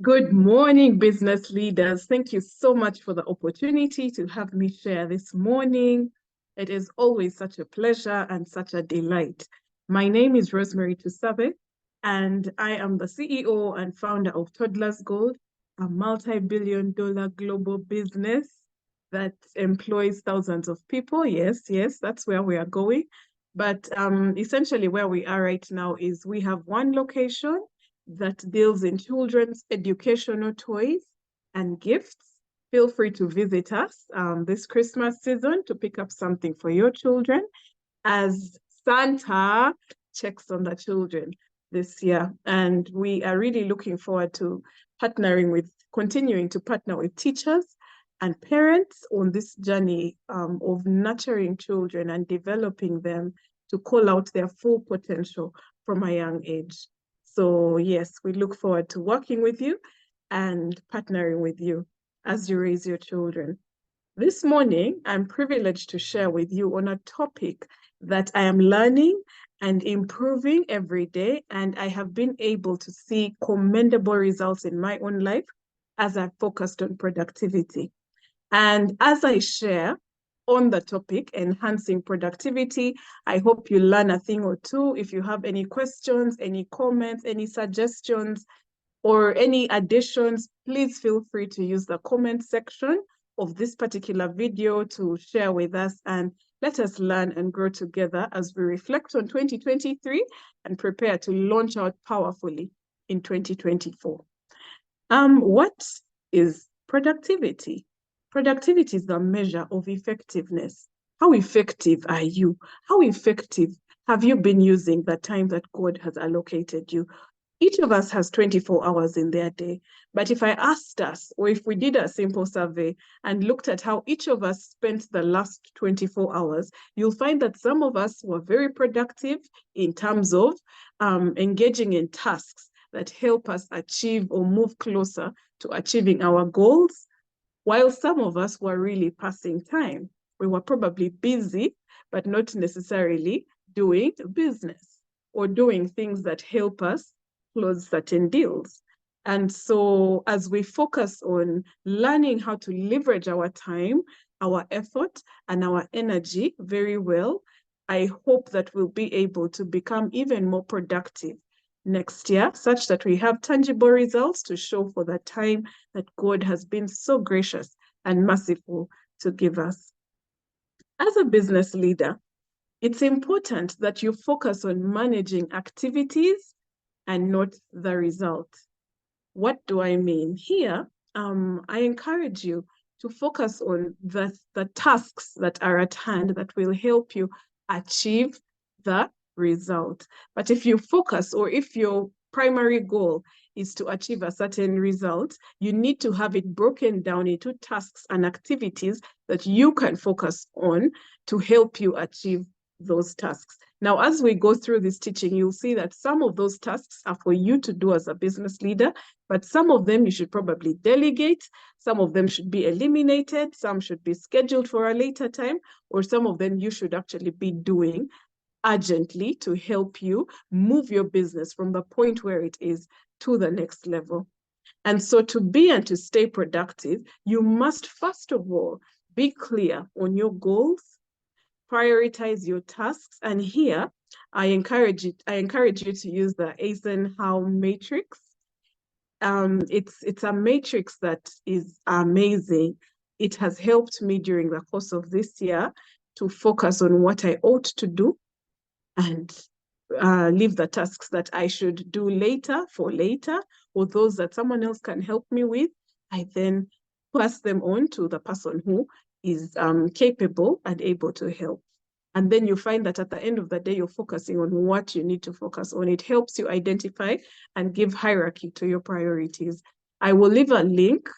Good morning, business leaders. Thank you so much for the opportunity to have me share this morning. It is always such a pleasure and such a delight. My name is Rosemary Tusabe, and I am the CEO and founder of Toddlers Gold, a multi-billion-dollar global business that employs thousands of people. Yes, that's where we are going. But essentially, where we are right now is we have one location that deals in children's educational toys and gifts. Feel free to visit us this Christmas season to pick up something for your children as Santa checks on the children this year. And we are really looking forward to continuing to partner with teachers and parents on this journey of nurturing children and developing them to call out their full potential from a young age. So yes, we look forward to working with you and partnering with you as you raise your children. This morning, I'm privileged to share with you on a topic that I am learning and improving every day, and I have been able to see commendable results in my own life as I've focused on productivity. And as I share on the topic, enhancing productivity, I hope you learn a thing or two. If you have any questions, any comments, any suggestions, or any additions, please feel free to use the comment section of this particular video to share with us, and let us learn and grow together as we reflect on 2023 and prepare to launch out powerfully in 2024. What is productivity? Productivity is the measure of effectiveness. How effective are you? How effective have you been using the time that God has allocated you? Each of us has 24 hours in their day. But if I asked us, or if we did a simple survey and looked at how each of us spent the last 24 hours, you'll find that some of us were very productive in terms of engaging in tasks that help us achieve or move closer to achieving our goals, while some of us were really passing time. We were probably busy, but not necessarily doing business or doing things that help us close certain deals. And so as we focus on learning how to leverage our time, our effort, and our energy very well, I hope that we'll be able to become even more productive next year, such that we have tangible results to show for the time that God has been so gracious and merciful to give us. As a business leader, it's important that you focus on managing activities and not the result. What do I mean? Here, I encourage you to focus on the tasks that are at hand that will help you achieve the result. But if you focus, or if your primary goal is to achieve a certain result, you need to have it broken down into tasks and activities that you can focus on to help you achieve those tasks. Now, as we go through this teaching, you'll see that some of those tasks are for you to do as a business leader, but some of them you should probably delegate, some of them should be eliminated, some should be scheduled for a later time, or some of them you should actually be doing urgently to help you move your business from the point where it is to the next level. And so to be and to stay productive, you must first of all be clear on your goals, prioritize your tasks. And here, I encourage you to use the Eisenhower matrix. It's a matrix that is amazing. It has helped me during the course of this year to focus on what I ought to do and leave the tasks that I should do later for later, or those that someone else can help me with. I then pass them on to the person who is capable and able to help. And then you find that at the end of the day, you're focusing on what you need to focus on. It helps you identify and give hierarchy to your priorities. I will leave a link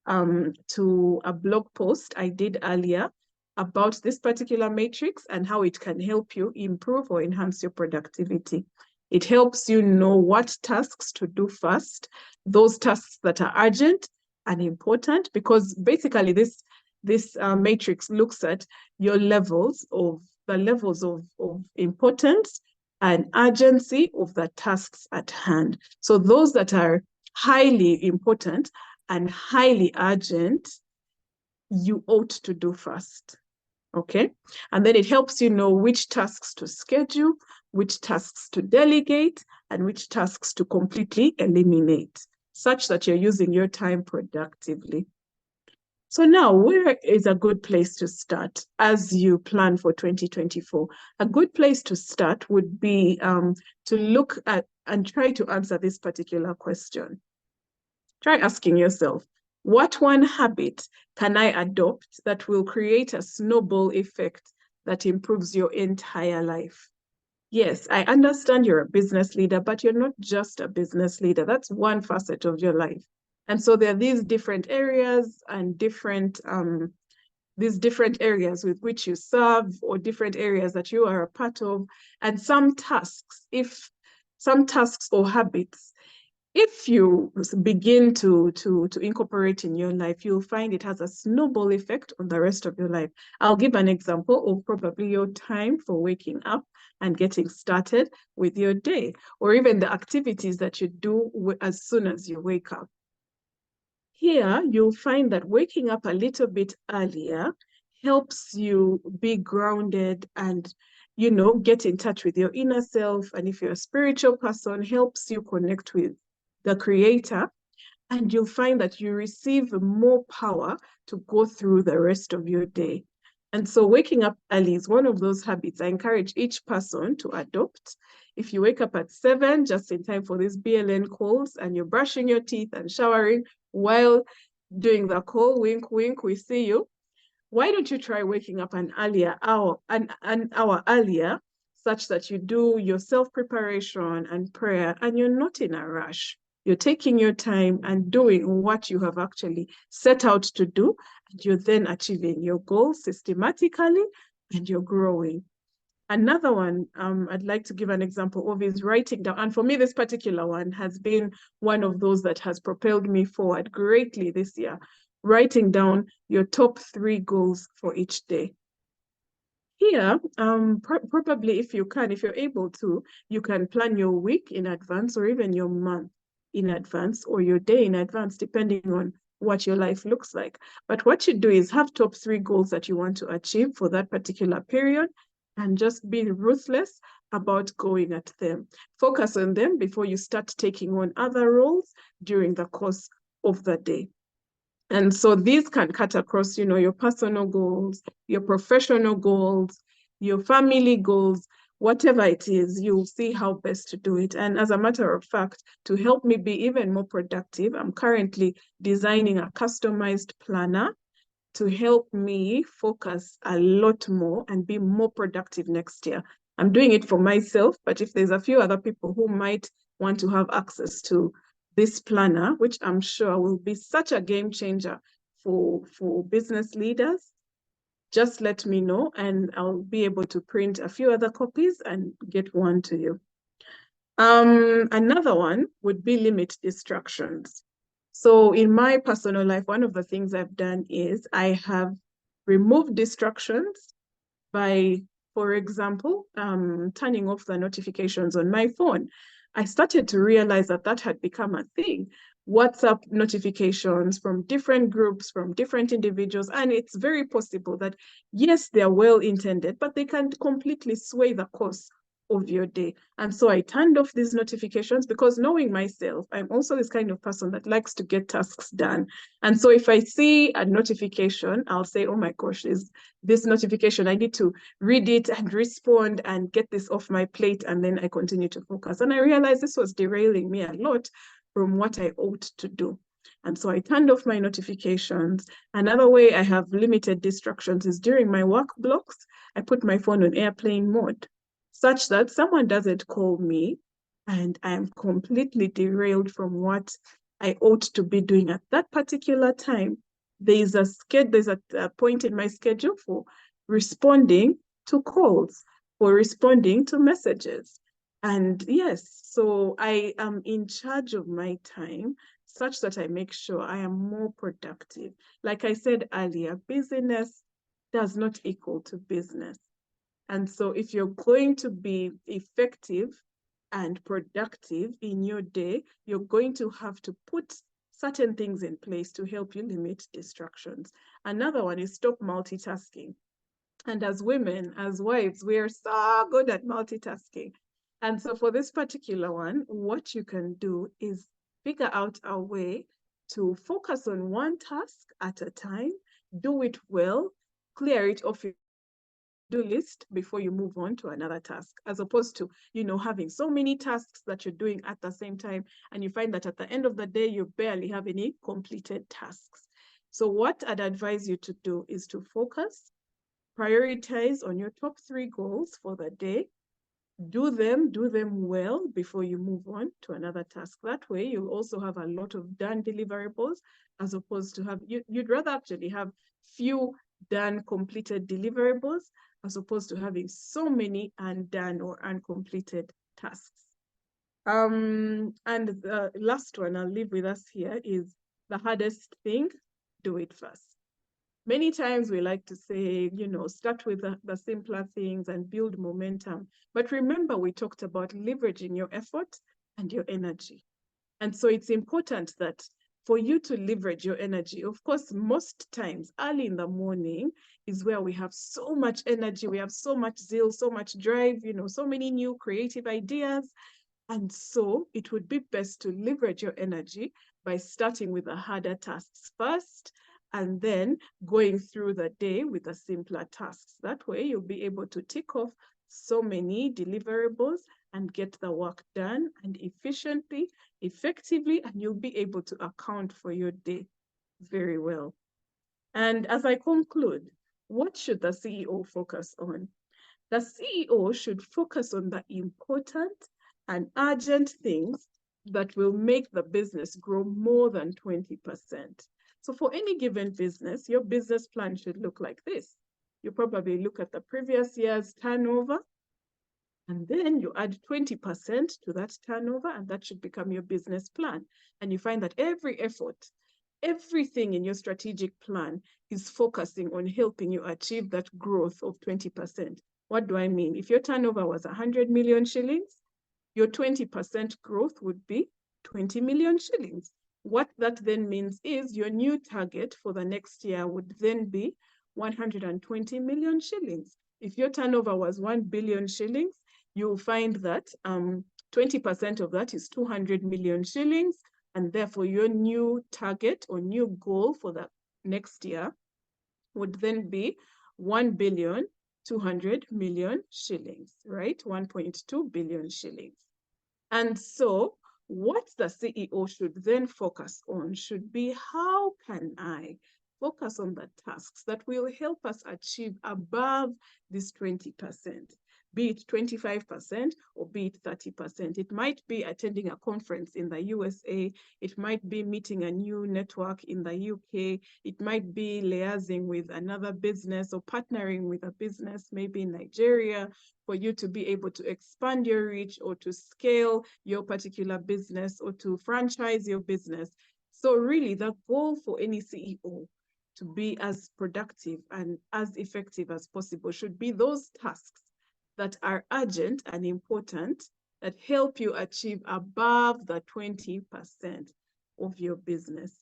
to a blog post I did earlier about this particular matrix and how it can help you improve or enhance your productivity. It helps you know what tasks to do first, those tasks that are urgent and important, because basically this matrix looks at your levels of importance and urgency of the tasks at hand. So those that are highly important and highly urgent, you ought to do first. Okay. And then it helps you know which tasks to schedule, which tasks to delegate, and which tasks to completely eliminate, such that you're using your time productively. So now, where is a good place to start as you plan for 2024? A good place to start would be to look at and try to answer this particular question. Try asking yourself, what one habit can I adopt that will create a snowball effect that improves your entire life? Yes, I understand you're a business leader, but you're not just a business leader. That's one facet of your life. And so there are these different areas and these different areas with which you serve, or different areas that you are a part of. And some tasks or habits, if you begin to incorporate in your life, you'll find it has a snowball effect on the rest of your life. I'll give an example of probably your time for waking up and getting started with your day, or even the activities that you do as soon as you wake up. Here, you'll find that waking up a little bit earlier helps you be grounded and, get in touch with your inner self. And if you're a spiritual person, helps you connect with the Creator. And you'll find that you receive more power to go through the rest of your day. And so waking up early is one of those habits I encourage each person to adopt. If you wake up at 7, just in time for these BLN calls, and you're brushing your teeth and showering while doing the call, wink, wink, we see you. Why don't you try waking up an hour earlier, such that you do your self-preparation and prayer, and you're not in a rush. You're taking your time and doing what you have actually set out to do, and you're then achieving your goals systematically, and you're growing. Another one I'd like to give an example of is writing down. And for me, this particular one has been one of those that has propelled me forward greatly this year. Writing down your top 3 goals for each day. Here, probably if you're able to, you can plan your week in advance, or even your month in advance, or your day in advance, depending on what your life looks like. But what you do is have top 3 goals that you want to achieve for that particular period, and just be ruthless about going at them. Focus on them before you start taking on other roles during the course of the day. And so these can cut across, your personal goals, your professional goals, your family goals, whatever it is, you'll see how best to do it. And as a matter of fact, to help me be even more productive, I'm currently designing a customized planner to help me focus a lot more and be more productive next year. I'm doing it for myself, but if there's a few other people who might want to have access to this planner, which I'm sure will be such a game changer for business leaders, just let me know, and I'll be able to print a few other copies and get one to you. Another one would be limit distractions. So in my personal life, one of the things I've done is I have removed distractions by, for example, turning off the notifications on my phone. I started to realize that that had become a thing. WhatsApp notifications from different groups, from different individuals, and it's very possible that, yes, they're well-intended, but they can completely sway the course of your day. And so I turned off these notifications, because knowing myself, I'm also this kind of person that likes to get tasks done. And so if I see a notification, I'll say, oh my gosh, is this notification, I need to read it and respond and get this off my plate, and then I continue to focus. And I realized this was derailing me a lot from what I ought to do. And so I turned off my notifications. Another way I have limited distractions is during my work blocks, I put my phone on airplane mode, such that someone doesn't call me and I am completely derailed from what I ought to be doing at that particular time. There's a point in my schedule for responding to calls, for responding to messages. And yes, so I am in charge of my time, such that I make sure I am more productive. Like I said earlier, busyness does not equal to business. And so if you're going to be effective and productive in your day, you're going to have to put certain things in place to help you limit distractions. Another one is stop multitasking. And as women, as wives, we are so good at multitasking. And so for this particular one, what you can do is figure out a way to focus on one task at a time, do it well, clear it off your do list before you move on to another task, as opposed to, having so many tasks that you're doing at the same time, and you find that at the end of the day, you barely have any completed tasks. So what I'd advise you to do is to focus, prioritize on your top 3 goals for the day, do them well before you move on to another task. That way, you'll also have a lot of done deliverables, as opposed to you'd rather actually have few done completed deliverables, as opposed to having so many undone or uncompleted tasks. And the last one I'll leave with us here is the hardest thing, do it first. Many times we like to say, start with the simpler things and build momentum. But remember, we talked about leveraging your effort and your energy. And so it's important that for you to leverage your energy, of course, most times early in the morning is where we have so much energy, we have so much zeal, so much drive, so many new creative ideas. And so it would be best to leverage your energy by starting with the harder tasks first, and then going through the day with the simpler tasks. That way you'll be able to tick off so many deliverables and get the work done and efficiently, effectively, and you'll be able to account for your day very well. And as I conclude, what should the CEO focus on? The CEO should focus on the important and urgent things that will make the business grow more than 20%. So for any given business, your business plan should look like this. You probably look at the previous year's turnover, and then you add 20% to that turnover, and that should become your business plan. And you find that every effort, everything in your strategic plan is focusing on helping you achieve that growth of 20%. What do I mean? If your turnover was 100 million shillings, your 20% growth would be 20 million shillings. What that then means is your new target for the next year would then be 120 million shillings. If your turnover was 1 billion shillings, you'll find that 20% of that is 200 million shillings. And therefore, your new target or new goal for the next year would then be 1,200 million shillings, right? 1.2 billion shillings. And so what the CEO should then focus on should be, how can I focus on the tasks that will help us achieve above this 20%? Be it 25% or be it 30%. It might be attending a conference in the USA. It might be meeting a new network in the UK. It might be liaising with another business or partnering with a business, maybe in Nigeria, for you to be able to expand your reach or to scale your particular business or to franchise your business. So really the goal for any CEO to be as productive and as effective as possible should be those tasks that are urgent and important that help you achieve above the 20% of your business.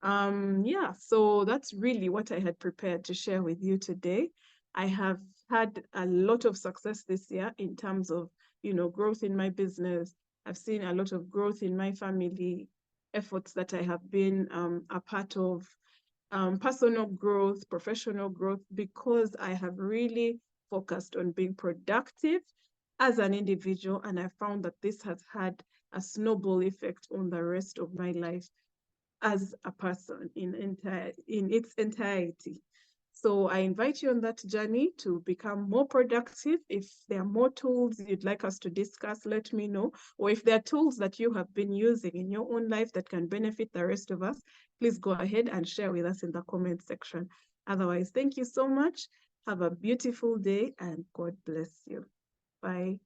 Yeah, so that's really what I had prepared to share with you today. I have had a lot of success this year in terms of, growth in my business. I've seen a lot of growth in my family, efforts that I have been a part of, personal growth, professional growth, because I have really focused on being productive as an individual. And I found that this has had a snowball effect on the rest of my life as a person in its entirety. So I invite you on that journey to become more productive. If there are more tools you'd like us to discuss, let me know. Or if there are tools that you have been using in your own life that can benefit the rest of us, please go ahead and share with us in the comment section. Otherwise, thank you so much. Have a beautiful day and God bless you. Bye.